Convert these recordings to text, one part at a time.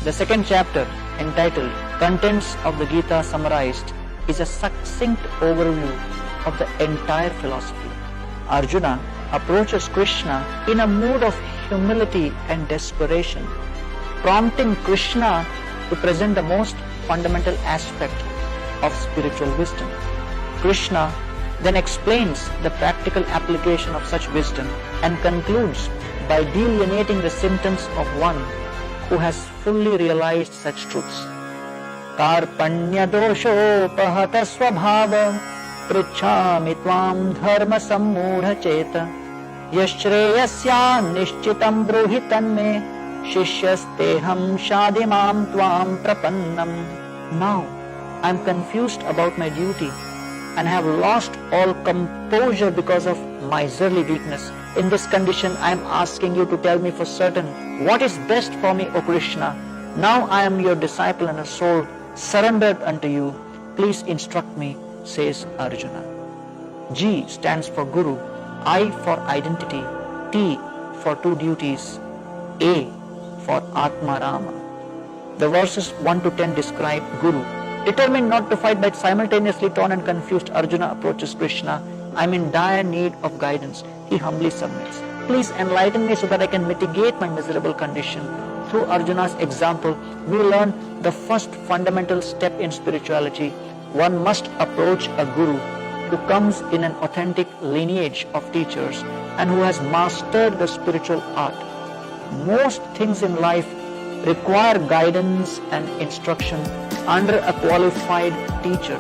The second chapter, entitled Contents of the Gita Summarized, is a succinct overview of the entire philosophy. Arjuna approaches Krishna in a mood of humility and desperation, prompting Krishna to present the most fundamental aspect of spiritual wisdom. Krishna then explains the practical application of such wisdom and concludes by delineating the symptoms of one who has fully realized such truths. Karpanya doshopahata swabhava prichhami tvam dharma sammudha cheta yashreyasya nishchitam bruhi tanme shishyasteham shadimam tvam prapannam. Now I am confused about my duty and have lost all composure because of miserly weakness. In this condition, I am asking you to tell me for certain what is best for me, O Krishna. Now I am your disciple and a soul surrendered unto you. Please instruct me, says Arjuna. G stands for Guru, I for identity, T for two duties, A for Atma Rama. The verses 1 to 10 describe Guru. Determined not to fight but simultaneously torn and confused, Arjuna approaches Krishna. I am in dire need of guidance. He humbly submits. Please enlighten me so that I can mitigate my miserable condition. Through Arjuna's example, we learn the first fundamental step in spirituality. One must approach a guru who comes in an authentic lineage of teachers and who has mastered the spiritual art. Most things in life require guidance and instruction under a qualified teacher.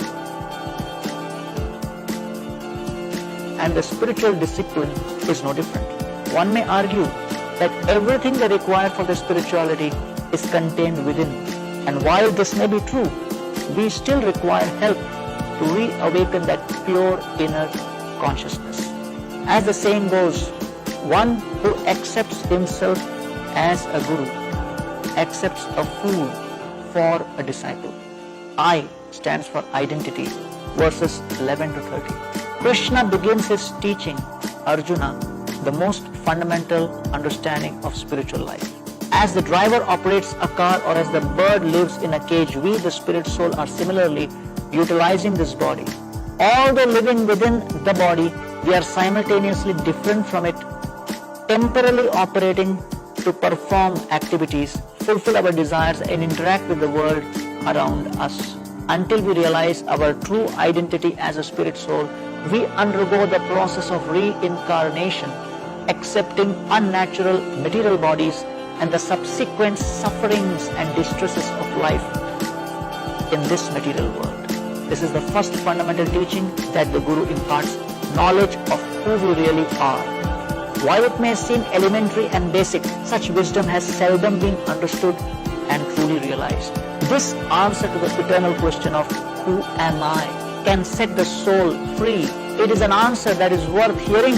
And the spiritual discipline is no different. One may argue that everything they require for the spirituality is contained within. And while this may be true, we still require help to reawaken that pure inner consciousness. As the saying goes, one who accepts himself as a guru accepts a fool for a disciple. I stands for identity, verses 11 to 30. Krishna begins his teaching Arjuna the most fundamental understanding of spiritual life. As the driver operates a car or as the bird lives in a cage, we, the spirit soul, are similarly utilizing this body. Although living within the body, we are simultaneously different from it, temporarily operating to perform activities, fulfill our desires and interact with the world around us. Until we realize our true identity as a spirit soul, we undergo the process of reincarnation, accepting unnatural material bodies and the subsequent sufferings and distresses of life in this material world. This is the first fundamental teaching that the Guru imparts, knowledge of who we really are. While it may seem elementary and basic, such wisdom has seldom been understood and truly realized. This answer to the eternal question of who am I can set the soul free. It is an answer that is worth hearing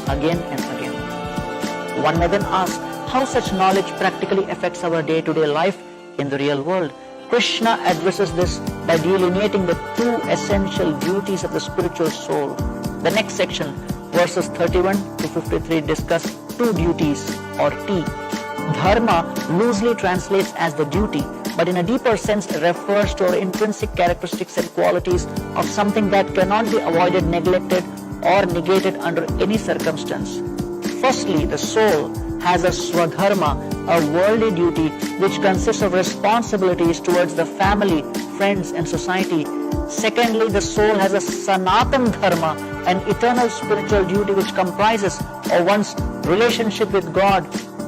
again and again. One may then ask how such knowledge practically affects our day-to-day life in the real world. Krishna addresses this by delineating the two essential duties of the spiritual soul. The next section, verses 31 to 53, discuss two duties or T. Dharma loosely translates as the duty, but in a deeper sense refers to our intrinsic characteristics and qualities of something that cannot be avoided, neglected, or negated under any circumstance. Firstly, the soul has a swadharma, a worldly duty which consists of responsibilities towards the family, friends and society. Secondly, the soul has a sanatandharma, an eternal spiritual duty which comprises of one's relationship with God,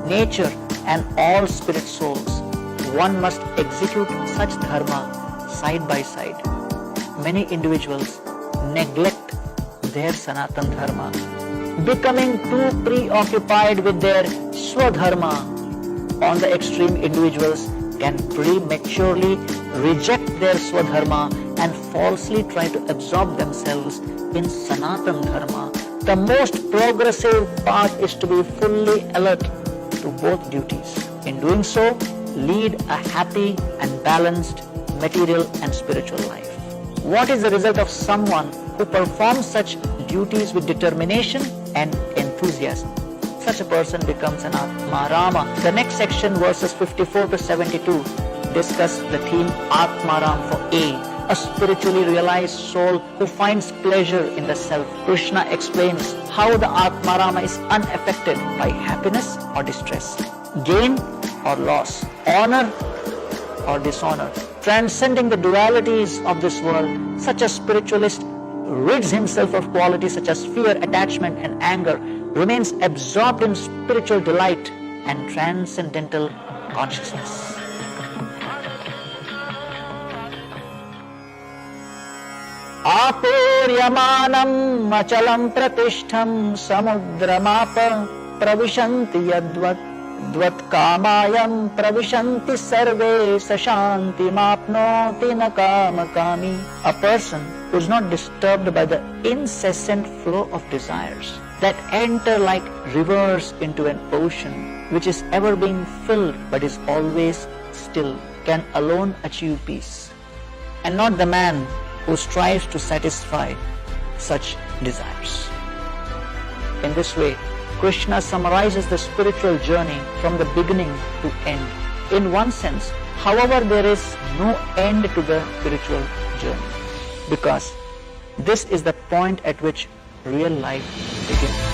nature and all spirit souls. One must execute such dharma side by side. Many individuals neglect their sanatandharma, becoming too preoccupied with their swadharma. On the extreme, individuals can prematurely reject their swadharma and falsely try to absorb themselves in sanatan dharma. The most progressive path is to be fully alert to both duties. In doing so, lead a happy and balanced material and spiritual life. What is the result of someone who performs such duties with determination and enthusiasm? Such a person becomes an Atma Rama. The next section, verses 54 to 72, discuss the theme Atmaram for a spiritually realized soul who finds pleasure in the self. Krishna explains how the Atmarama is unaffected by happiness or distress, gain or loss, honor or dishonor. Transcending the dualities of this world, such a spiritualist rids himself of qualities such as fear, attachment and anger, remains absorbed in spiritual delight and transcendental consciousness. Aporyamanam achalam pratishtham samudramapa pravishanti yadvat dvat kamayam pravishanti sarve sashanti mapnoti nakamakami. A person who is not disturbed by the incessant flow of desires that enter like rivers into an ocean which is ever being filled but is always still, can alone achieve peace, and not the man who strives to satisfy such desires. In this way, Krishna summarizes the spiritual journey from the beginning to end. In one sense, however, there is no end to the spiritual journey, because this is the point at which real life begins.